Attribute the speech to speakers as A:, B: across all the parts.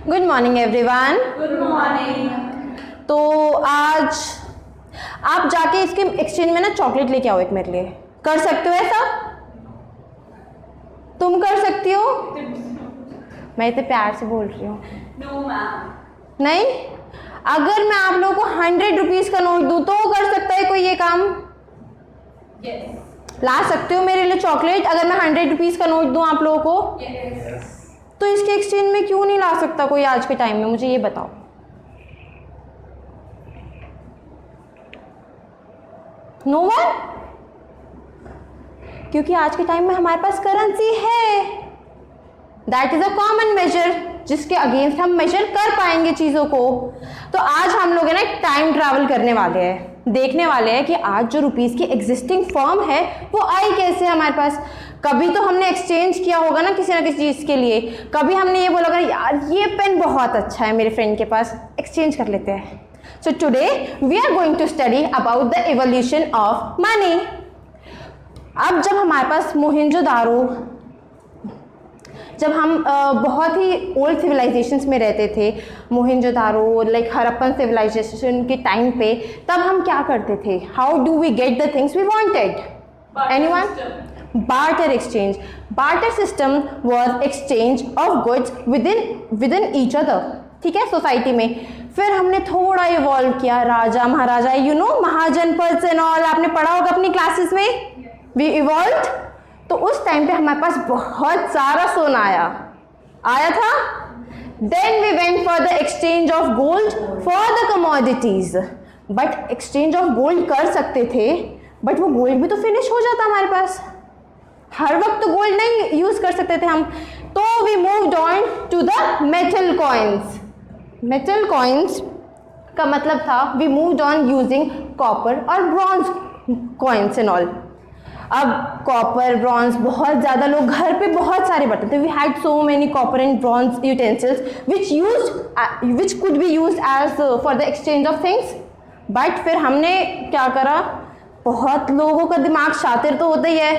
A: Good morning everyone.
B: Good morning.
A: तो आज आप जाके इसके एक्सचेंज में ना चॉकलेट लेके आओ एक मेरे लिए। कर सकते हो ऐसा? तुम कर सकती हो? मैं इतने प्यार से बोल रही हूँ।
B: No ma'am.
A: नहीं? अगर मैं आप लोगों को 100 रुपीज़ का नोट दूँ तो कर सकता है कोई ये काम?
B: यस।
A: ला सकते हो मेरे लिए चॉकलेट अगर मैं 100 रुपीज़ का नोट दूँ आप लोगों को?
B: यस।
A: तो इसके एक्सचेंज में क्यों नहीं ला सकता कोई आज के टाइम में? मुझे ये बताओ। No one? क्योंकि आज के टाइम में हमारे पास करेंसी है। That is a common measure जिसके अगेंस्ट हम मेजर कर पाएंगे चीज़ों को। तो आज हम लोग है ना टाइम ट्रैवल करने वाले हैं, देखने वाले हैं कि आज जो रुपीज़ की एग्जिस्टिंग फॉर्म है वो आई कैसे हमारे पास। कभी तो हमने एक्सचेंज किया होगा ना किसी चीज़ के लिए। कभी हमने ये बोला होगा यार ये पेन बहुत अच्छा है मेरे फ्रेंड के पास, एक्सचेंज कर लेते हैं। So today we are going to study about the evolution of money. अब जब हमारे पास मोहनजोदारो, जब हम बहुत ही ओल्ड सिविलाइजेशंस में रहते थे, मोहनजोदारो लाइक हड़प्पन सिविलाइजेशन के टाइम पे, तब हम क्या करते थे? How do we get the things we wanted? Anyone? Barter exchange. Barter system was exchange of goods within each other, ठीक है, सोसाइटी में। फिर हमने थोड़ा इवॉल्व किया, राजा महाराजा, यू नो, महाजनपद एंड ऑल, आपने पढ़ा होगा अपनी क्लासेस में। We evolve. तो उस टाइम पे हमारे पास बहुत सारा सोना आया था। Then we went for the exchange of gold for the commodities. But exchange of gold कर सकते थे, बट वो गोल्ड भी तो फिनिश हो जाता हमारे पास। हर वक्त तो गोल्ड नहीं यूज कर सकते थे हम। तो we moved on to the metal coins. Metal coins का मतलब था we moved on using copper और ब्रॉन्ज कॉइन्स एंड ऑल। अब कॉपर ब्रॉन्ज बहुत ज़्यादा लोग घर पे बहुत सारे बर्तन थे। We had so many copper and bronze utensils which could be used as for the exchange of things. But फिर हमने क्या करा, बहुत लोगों का दिमाग शातिर तो होता ही है,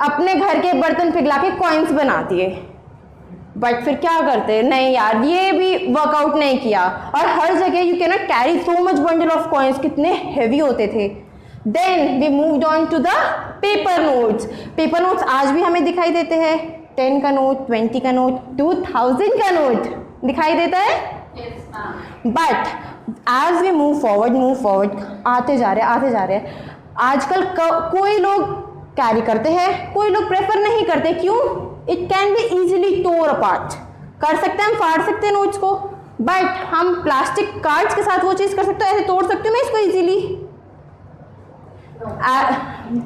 A: अपने घर के बर्तन पिघला के कॉइन्स बना दिए। बट फिर क्या करते, नहीं यार ये भी वर्कआउट नहीं किया, और हर जगह you can not carry so much bundle of coins, कितने हैवी होते थे। Then we moved on to the paper notes. Paper notes आज भी हमें दिखाई देते हैं। 10 का नोट, 20 का नोट, 2000 का नोट दिखाई देता है। But as we move forward आते जा रहे हैं, आजकल कोई लोग कैरी करते हैं, कोई लोग प्रेफर नहीं करते। क्यों? It can be easily tore apart. कर सकते हैं हम, फाड़ सकते हैं नोट्स को, बट हम प्लास्टिक कार्ड्स के साथ वो चीज़ कर सकते हो, ऐसे तोड़ सकते हो मैं इसको इजीली।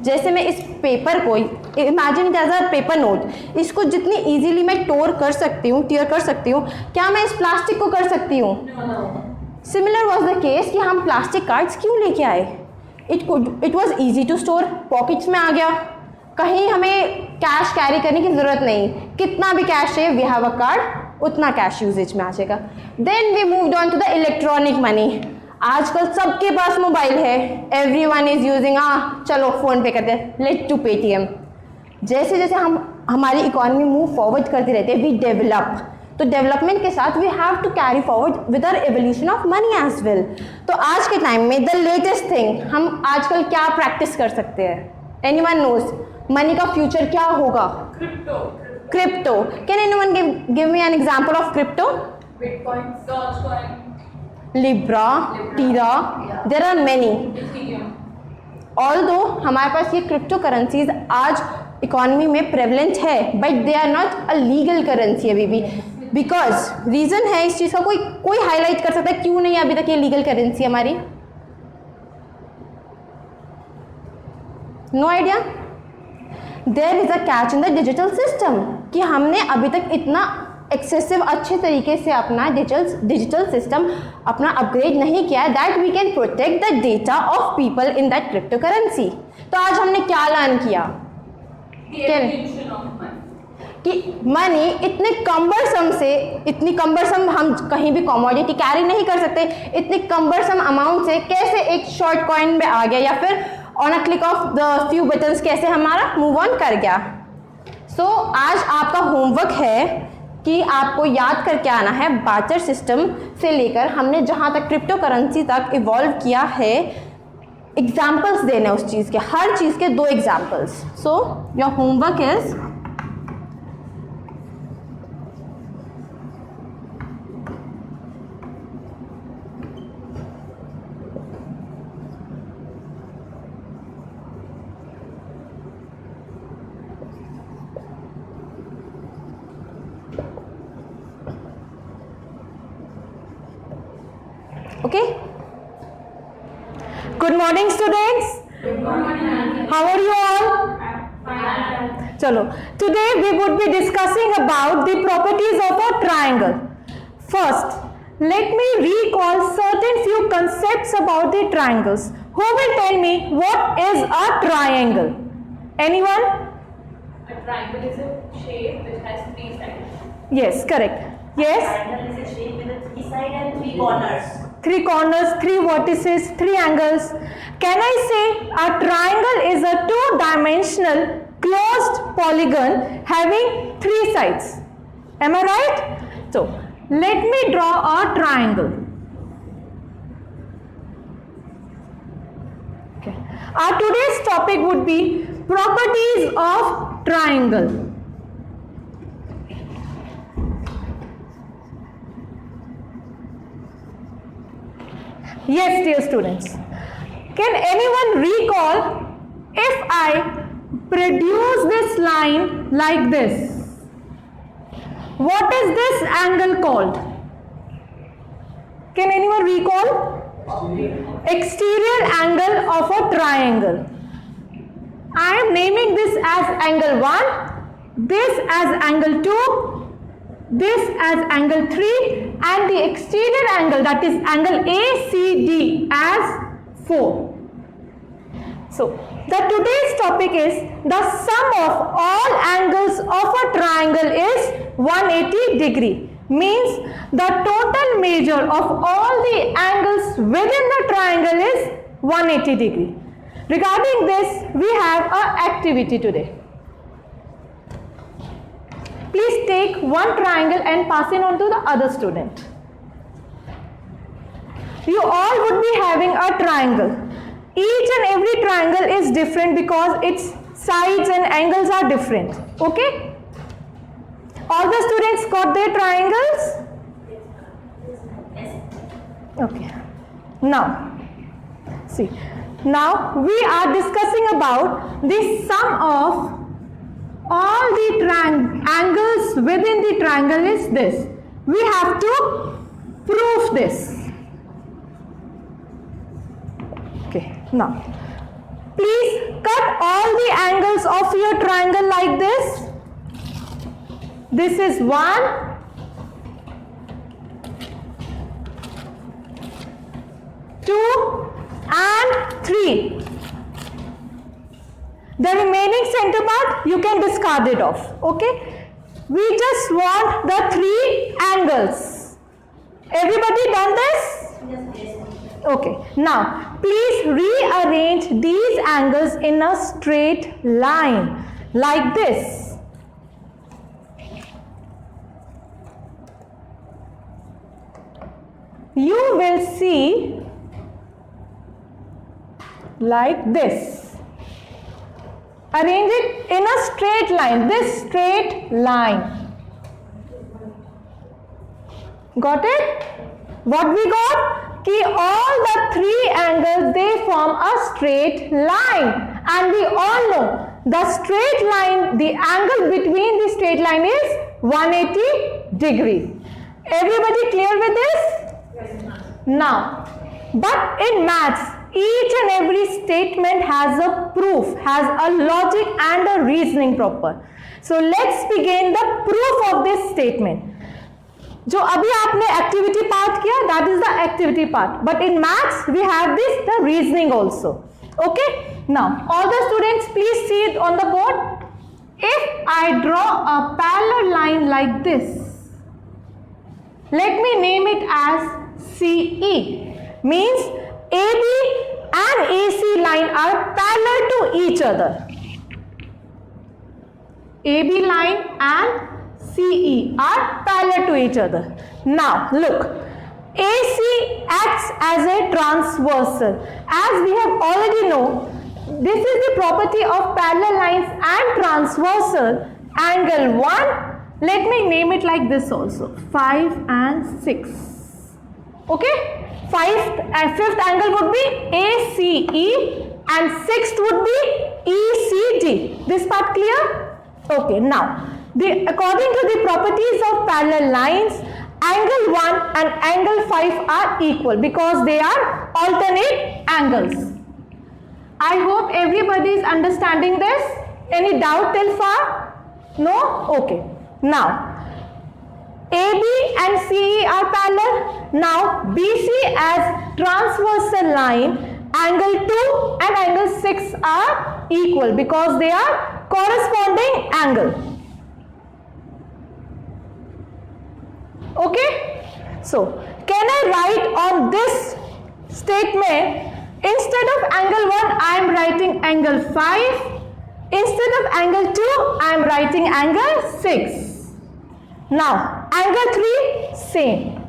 A: जैसे मैं इस पेपर को imagine as a paper note, इसको जितनी इजीली मैं टीयर कर सकती हूँ, क्या मैं इस प्लास्टिक को कर सकती हूँ? सिमिलर वाज द केस कि हम प्लास्टिक कार्ड्स क्यों लेके आए? It was easy to store, pockets में आ गया, कहीं हमें कैश कैरी करने की ज़रूरत नहीं। कितना भी कैश है, वी हैव अ कार्ड, उतना कैश यूजेज में आ जाएगा। Then we moved on to the electronic money. आजकल सबके पास मोबाइल है, एवरीवन इज यूजिंग, चलो फोन पे करते हैं, लेट टू पेटीएम। जैसे जैसे हमारी इकोनॉमी मूव फॉरवर्ड करते रहते हैं, वी डेवलप। तो डेवलपमेंट के साथ we have to carry forward with our evolution of money as well. तो आज के टाइम में द लेटेस्ट थिंग, हम आजकल क्या प्रैक्टिस कर सकते हैं? एनीवन नोज मनी का फ्यूचर क्या होगा? Crypto. Can anyone give me an example of crypto?
B: Bitcoin, dogecoin,
A: Libra, Terra, there are many. Although हमारे पास ये क्रिप्टो करेंसीज आज इकोनॉमी में प्रेवलेंट है, but they are not a legal currency अभी भी। बिकॉज रीजन है इस चीज़ का, कोई हाईलाइट कर सकता है क्यों नहीं अभी तक ये लीगल करेंसी हमारी? No idea. There is a catch in the digital system कि हमने अभी तक इतना एक्सेसिव अच्छे तरीके से अपना डिजिटल सिस्टम अपना अपग्रेड नहीं किया that we can protect the data of people in that crypto currency. तो आज हमने क्या लर्न किया कि मनी इतनी कम्बरसम हम कहीं भी कमोडिटी कैरी नहीं कर सकते, इतनी कम्बरसम अमाउंट से कैसे एक शॉर्ट कॉइन में आ गया, या फिर on a click of the few buttons कैसे हमारा मूव ऑन कर गया। सो आज आपका होमवर्क है कि आपको याद करके आना है बार्टर सिस्टम से लेकर हमने जहाँ तक क्रिप्टो करेंसी तक इवॉल्व किया है, एग्जाम्पल्स देने उस चीज़ के, हर चीज़ के 2 examples. So your homework is okay. Good morning students.
B: Good morning.
A: How are you all?
B: Fine.
A: Chalo, today we would be discussing about the properties of a triangle. First, let me recall certain few concepts about the triangles. Who will tell me what is a triangle? Anyone?
B: A triangle is a shape which has 3 sides.
A: Yes, correct. Yes?
C: Triangle is a shape with a 3 sides and 3 corners.
A: 3 corners, 3 vertices, 3 angles. Can I say a triangle is a 2-dimensional closed polygon having 3 sides? Am I right? So, let me draw a triangle. Okay. Our today's topic would be properties of triangle. Yes, dear students. Can anyone recall if I produce this line like this? What is this angle called? Can anyone recall? Exterior angle of a triangle. I am naming this as angle 1, this as angle 2, this as angle 3, and the exterior angle, that is angle ACD, as 4. So, the today's topic is the sum of all angles of a triangle is 180 degree. Means the total measure of all the angles within the triangle is 180 degree. Regarding this, we have an activity today. Please take one triangle and pass it on to the other student. You all would be having a triangle. Each and every triangle is different because its sides and angles are different. Okay? All the students got their triangles? Okay. Now, see. Now we are discussing about the sum of all the angles within the triangle is this. We have to prove this. Okay, now please cut all the angles of your triangle like this. This is 1, 2 and 3. The remaining center part you can discard it off. Okay, we just want the 3 angles. Everybody done this? Okay, now please rearrange these angles in a straight line like this. You will see like this. Arrange it in a straight line, this straight line. Got it? What we got? Ki all the 3 angles, they form a straight line. And we all know the straight line, the angle between the straight line is 180 degree. Everybody clear with this? Now, but in maths, each and every statement has a proof, has a logic and a reasoning proper. So let's begin the proof of this statement. जो अभी आपने activity part किया, that is the activity part. But in maths, we have this, the reasoning also. Okay? Now, all the students, please see it on the board. If I draw a parallel line like this, let me name it as CE. Means AB and AC line are parallel to each other. AB line and
D: CE are parallel to each other. Now look, AC acts as a transversal. As we have already know, this is the property of parallel lines and transversal. Angle 1, let me name it like this also, 5 and 6. Okay? Fifth angle would be ACE and sixth would be ECD. This part clear? Okay, now according to the properties of parallel lines, angle 1 and angle 5 are equal because they are alternate angles. I hope everybody is understanding this. Any doubt till far? No? Okay. Now, AB and CE are parallel. Now, BC as transversal line, angle 2 and angle 6 are equal because they are corresponding angle. Okay? So, can I write on this statement, instead of angle 1, I am writing angle 5. Instead of angle 2, I am writing angle 6. Now, angle 3, same.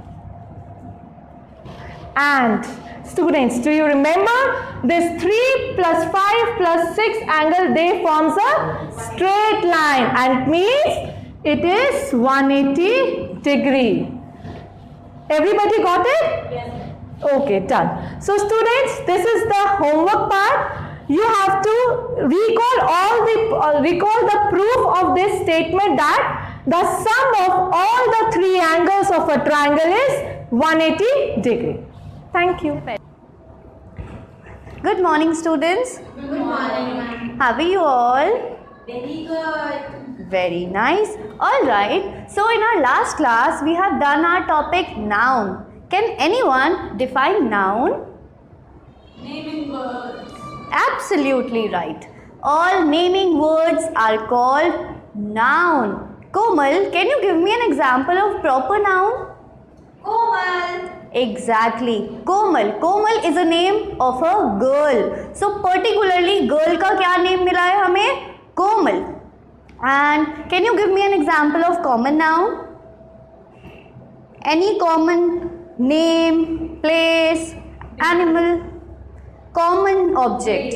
D: And students, do you remember this 3 plus 5 plus 6 angle, they forms a straight line and means it is 180 degree. Everybody got it?
C: Yes.
D: Okay, done. So students, this is the homework part. You have to recall the proof of this statement that the sum of all the three angles of a triangle is 180 degree. Thank you.
E: Good morning, students.
C: Good morning, ma'am.
E: How are you all?
C: Very good.
E: Very nice. All right. So in our last class, we have done our topic noun. Can anyone define noun?
B: Naming words.
E: Absolutely right. All naming words are called noun. Komal, can you give me an example of proper noun?
C: Komal.
E: Exactly. Komal. Komal is a name of a girl. So particularly girl का क्या name मिला है हमें? Komal. And can you give me an example of common noun? Any common name, place, animal, common object.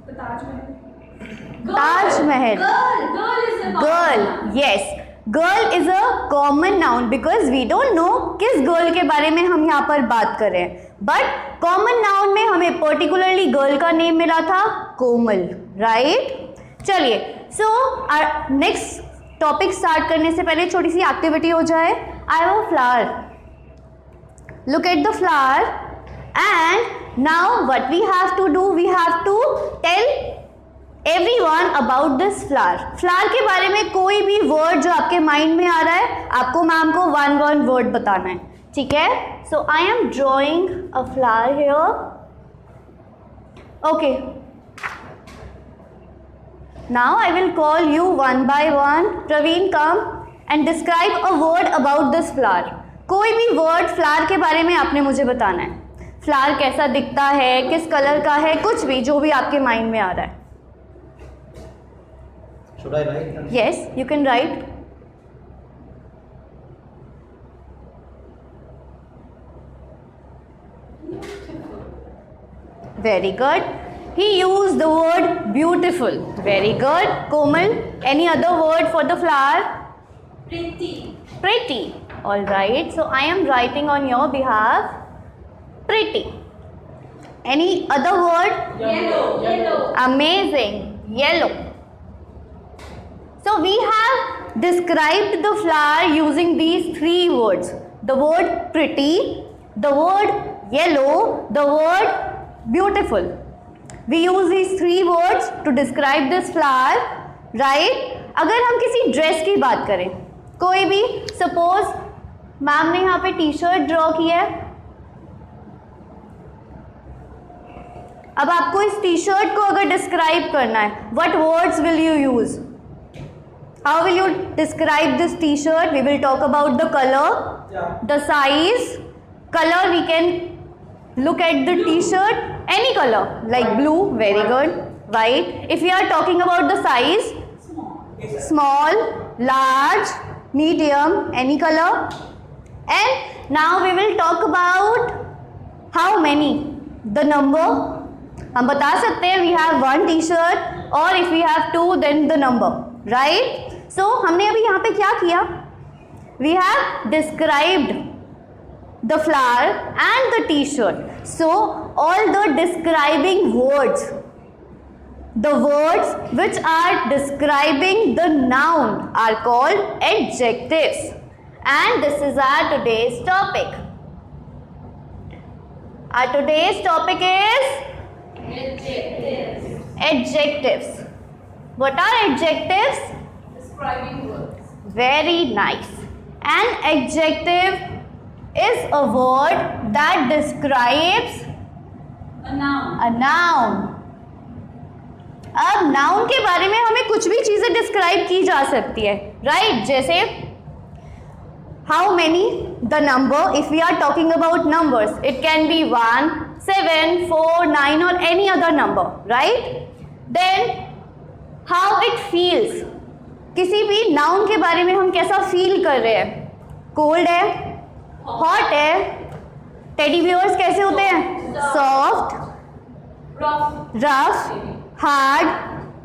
B: The Taj Mahal.
E: Taj Mahal.
B: Girl is a
E: Girl. Yes. Girl is a common noun because we don't know किस girl के बारे में हम यहाँ पर बात कर रहे हैं. But common noun में हमें particularly girl का name मिला था कोमल. Right? चलिए. So our next topic start करने से पहले छोटी सी activity हो जाए. I have a flower. Look at the flower. And now what we have to do, we have to tell everyone about this flower. Flower के बारे में कोई भी word जो आपके mind में आ रहा है, आपको मैम को one word बताना है. ठीक है? So I am drawing a flower here. Okay. Now I will call you one by one. Praveen, come and describe a word about this flower. कोई भी word flower के बारे में आपने मुझे बताना है. फ्लावर कैसा दिखता है, किस कलर का है, कुछ भी जो भी आपके माइंड में आ रहा है.
F: Should I write?
E: Yes, you can write. Very good. He used the word beautiful. Very good. Komal, any other word for the flower?
C: Pretty.
E: Pretty. All right. So I am writing on your behalf. Pretty. Any other word?
C: Yellow. Yellow.
E: Amazing. Yellow. So we have described the flower using these three words. The word pretty, the word yellow, the word beautiful. We use these three words to describe this flower, right? अगर हम किसी dress की बात करें, कोई भी suppose ma'am ने यहाँ पे टी शर्ट ड्रॉ किया है. अब आपको इस टी शर्ट को अगर डिस्क्राइब करना है, what words will you use? How will you describe this t-shirt? We will talk about the color, the size. Color, we can look at the t-shirt, any color, like blue, very good, white. If we are talking about the size, small, large, medium, any color. And now we will talk about how many, the number. हम बता सकते हैं we have one t-shirt और if we have two then the number, right? So हमने अभी यहाँ पे क्या किया? We have described the flower and the t-shirt. So all the describing words, the words which are describing the noun are called adjectives. And this is our today's topic. Our today's topic is adjectives. What are adjectives?
B: Describing words.
E: Very nice. An adjective is a word that describes
B: A noun.
E: a noun. अब noun के बारे में हमें कुछ भी चीजें describe की जा सकती है, राइट? जैसे how many, the number. If we are talking about numbers, it can be 1, 7, 4, 9 or any other number, right? Then how it feels. किसी भी noun के बारे में हम कैसा फील कर रहे हैं? कोल्ड है, हॉट है, टेडी बियर्स कैसे होते हैं? Soft,
B: Rough.
E: Rough, hard,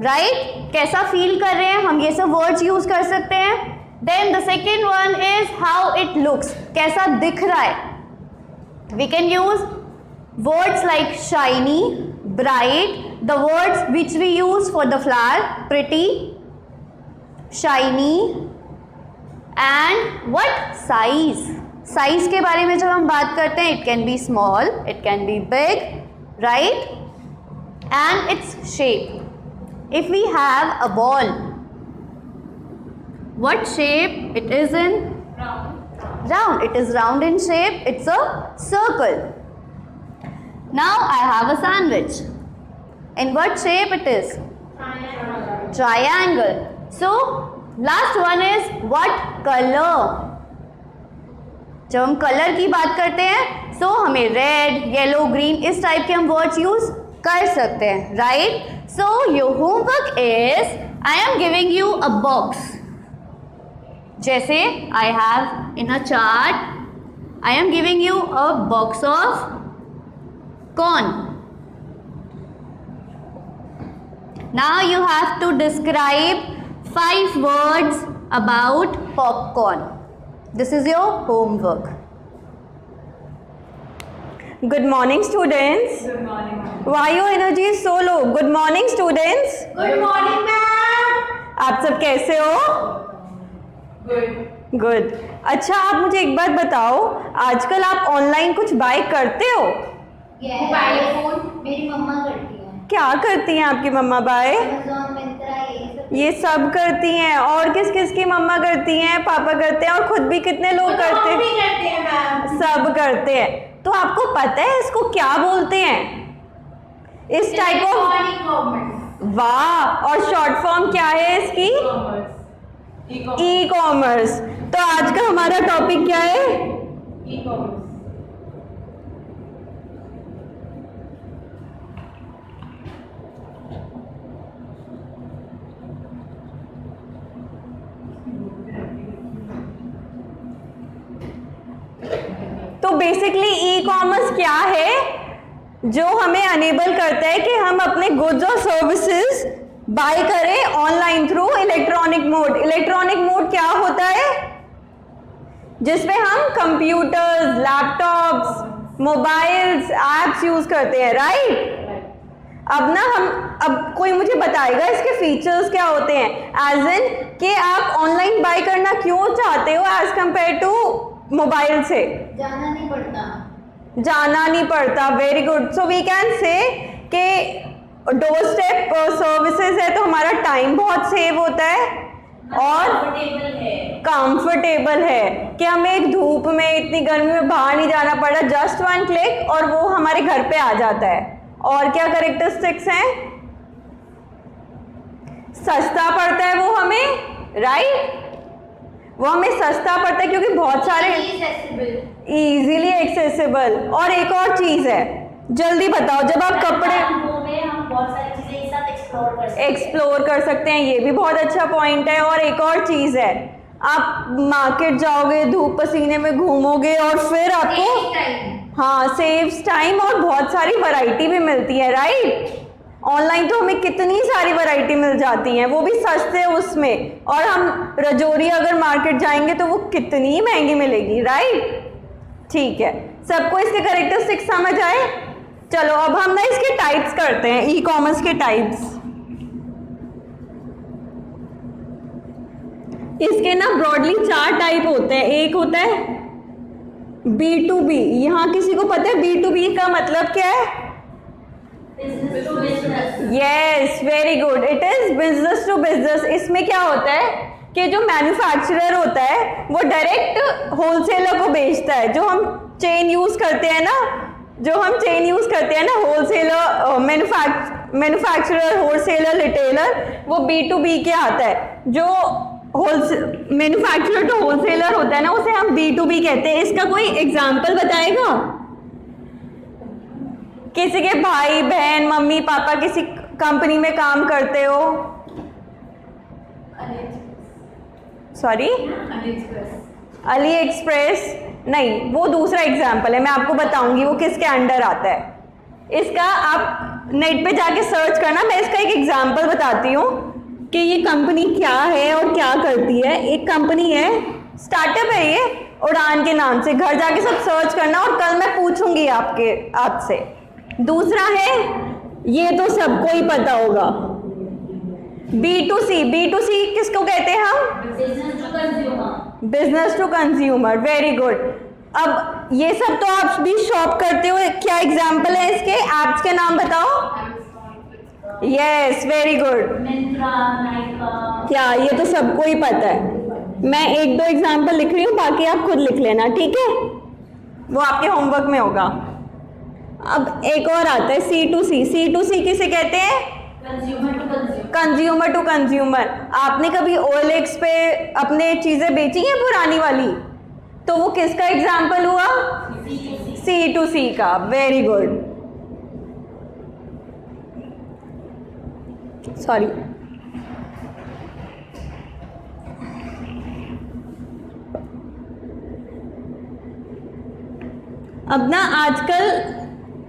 E: right? कैसा फील कर रहे हैं, हम ये सब वर्ड्स यूज कर सकते हैं. Then the second one is how it looks, कैसा दिख रहा है. We can use words like shiny, bright, the words which we use for the flower, pretty, shiny. And what size, size के बारे में जब हम बात करते हैं, it can be small, it can be big, right? And its shape. If we have a ball, what shape it is in?
B: Round.
E: Round. It is round in shape. It's a circle. Now I have a sandwich. In what shape it is? Triangle. So last one is what color. जब हम colour की बात करते हैं, so हमें red, yellow, green इस type के हम वर्ड्स यूज कर सकते हैं, right? So your homework is, I am giving you a box. जैसे I have in a chart, I am giving you a box of corn. Now you have to describe 5 words about popcorn. This is your homework.
D: Good morning, students.
B: Good morning.
D: Why your energy is so low? Good morning, students.
C: Good morning, ma'am.
D: आप सब कैसे हो?
B: Good.
D: Good. अच्छा, आप मुझे एक बात बताओ, आजकल आप ऑनलाइन कुछ बाय करते हो?
C: मोबाइल फोन मेरी मम्मा करती है.
D: क्या करती हैं आपकी मम्मा बाय?
C: Amazon, Myntra,
D: ये सब करती हैं. और किस किस की मम्मा करती हैं? पापा करते हैं. और खुद भी कितने लोग करते हैं?
C: करते हैं मैम.
D: सब करते हैं. तो आपको पता है इसको क्या बोलते हैं? इस टाइप ऑफ, वाह. और शॉर्ट फॉर्म क्या है इसकी?
B: Commerce. E-commerce.
D: E commerce. तो आज का हमारा टॉपिक क्या है?
B: E-commerce.
D: तो बेसिकली ई कॉमर्स क्या है? जो हमें अनेबल करता है कि हम अपने गुड्स और सर्विसेज बाय करें online through electronic mode. Electronic mode क्या होता है? जिसमें हम computers, laptops, mobiles, apps use करते हैं, राइट? अब कोई मुझे बताएगा इसके फीचर्स क्या होते हैं? एज इन कि आप ऑनलाइन बाय करना क्यों चाहते हो एज कंपेयर टू मोबाइल से?
C: जाना नहीं पड़ता.
D: जाना नहीं पड़ता. Very good. So we can say कि डोर स्टेप सर्विसेज है तो हमारा टाइम बहुत सेव होता है और कंफर्टेबल है कि हमें एक धूप में, इतनी गर्मी में बाहर नहीं जाना पड़ रहा. जस्ट 1 क्लिक और वो हमारे घर पे आ जाता है. और क्या कैरेक्टरिस्टिक्स हैं? सस्ता पड़ता है वो हमें, राइट? वो हमें सस्ता पड़ता है क्योंकि बहुत सारे इजीली एक्सेसिबल. और एक और चीज है, जल्दी बताओ, जब आप कपड़े
C: हम बहुत सारी चीजें एक साथ एक्सप्लोर कर सकते हैं.
D: एक्सप्लोर कर सकते हैं, ये भी बहुत अच्छा पॉइंट है. और एक और चीज है,
E: आप मार्केट जाओगे, धूप पसीने में घूमोगे और फिर आपको हाँ सेव्स टाइम और बहुत सारी वैरायटी भी मिलती है, राइट। ऑनलाइन तो हमें कितनी सारी वैरायटी मिल जाती हैं, वो भी सस्ते उसमें, और हम रजौरी अगर मार्केट जाएंगे तो वो कितनी महंगी मिलेगी, राइट। ठीक है, सबको इसके कैरेक्टरिस्टिक्स समझ आए। चलो अब हम ना इसके टाइप्स करते हैं, ई कॉमर्स के टाइप्स। इसके ना ब्रॉडली 4 टाइप होते हैं। एक होता है B2B। यहाँ किसी को पता है B2B का मतलब क्या है? Yes, very good, it is business to business. इसमें क्या होता है कि जो मैन्युफैक्चरर होता है वो डायरेक्ट होलसेलर को बेचता है। जो हम चेन यूज करते हैं ना, होलसेलर, मैन्युफैक्चरर, होलसेलर, रिटेलर, वो B2B के आता है। जो मैन्युफैक्चरर टू होलसेलर होता है ना, उसे हम B2B कहते हैं। इसका कोई एग्जाम्पल बताएगा? किसी के भाई बहन मम्मी पापा किसी कंपनी में काम करते हो, सॉरी अली एक्सप्रेस नहीं, वो दूसरा एग्जाम्पल है, मैं आपको बताऊंगी वो किसके अंडर आता है। इसका आप नेट पे जाके सर्च करना, मैं इसका एक एग्जाम्पल बताती हूँ कि ये कंपनी क्या है और क्या करती है। एक कंपनी है, स्टार्टअप है ये, उड़ान के नाम से। घर जाके सब सर्च करना और कल मैं पूछूंगी आपसे। दूसरा है, ये तो सबको ही पता होगा, B2C। B2C किसको कहते हैं हम? Business to consumer. Very good. अब ये सब तो आप भी शॉप करते हो, क्या एग्जाम्पल है इसके? एप्स के नाम बताओ। Yes, very good. क्या ये तो सबको ही पता है। मैं 1-2 एग्जाम्पल लिख रही हूँ, बाकी आप खुद लिख लेना, ठीक है, वो आपके होमवर्क में होगा। अब एक और आता है C2C। C2C किसे कहते हैं? Consumer to consumer. आपने कभी OLX पे अपने चीजें बेची हैं पुरानी वाली, तो वो किसका एग्जाम्पल हुआ? C2C का। Very good, sorry. अब ना आजकल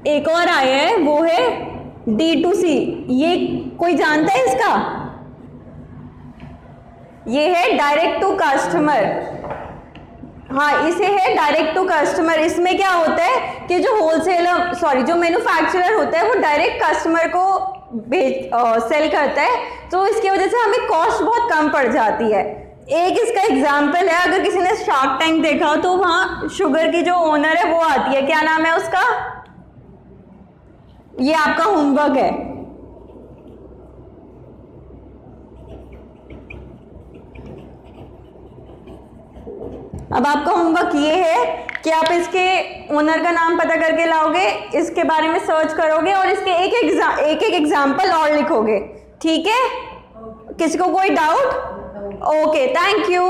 E: एक और आया है, वो है D2C। ये कोई जानता है इसका? ये है डायरेक्ट टू कस्टमर। हाँ, इसे है डायरेक्ट टू कस्टमर। इसमें क्या होता है कि जो मैन्युफैक्चरर होता है वो डायरेक्ट कस्टमर को सेल करता है, तो इसकी वजह से हमें कॉस्ट बहुत कम पड़ जाती है। एक इसका एग्जाम्पल है, अगर किसी ने शार्क टैंक देखा हो तो वहाँ शुगर की जो ओनर है वो आती है, क्या नाम है उसका? ये आपका होमवर्क है। अब आपका होमवर्क ये है कि आप इसके ओनर का नाम पता करके लाओगे, इसके बारे में सर्च करोगे और इसके एक एक एग्जाम्पल और लिखोगे, ठीक है? किसी को कोई डाउट? Okay, thank you.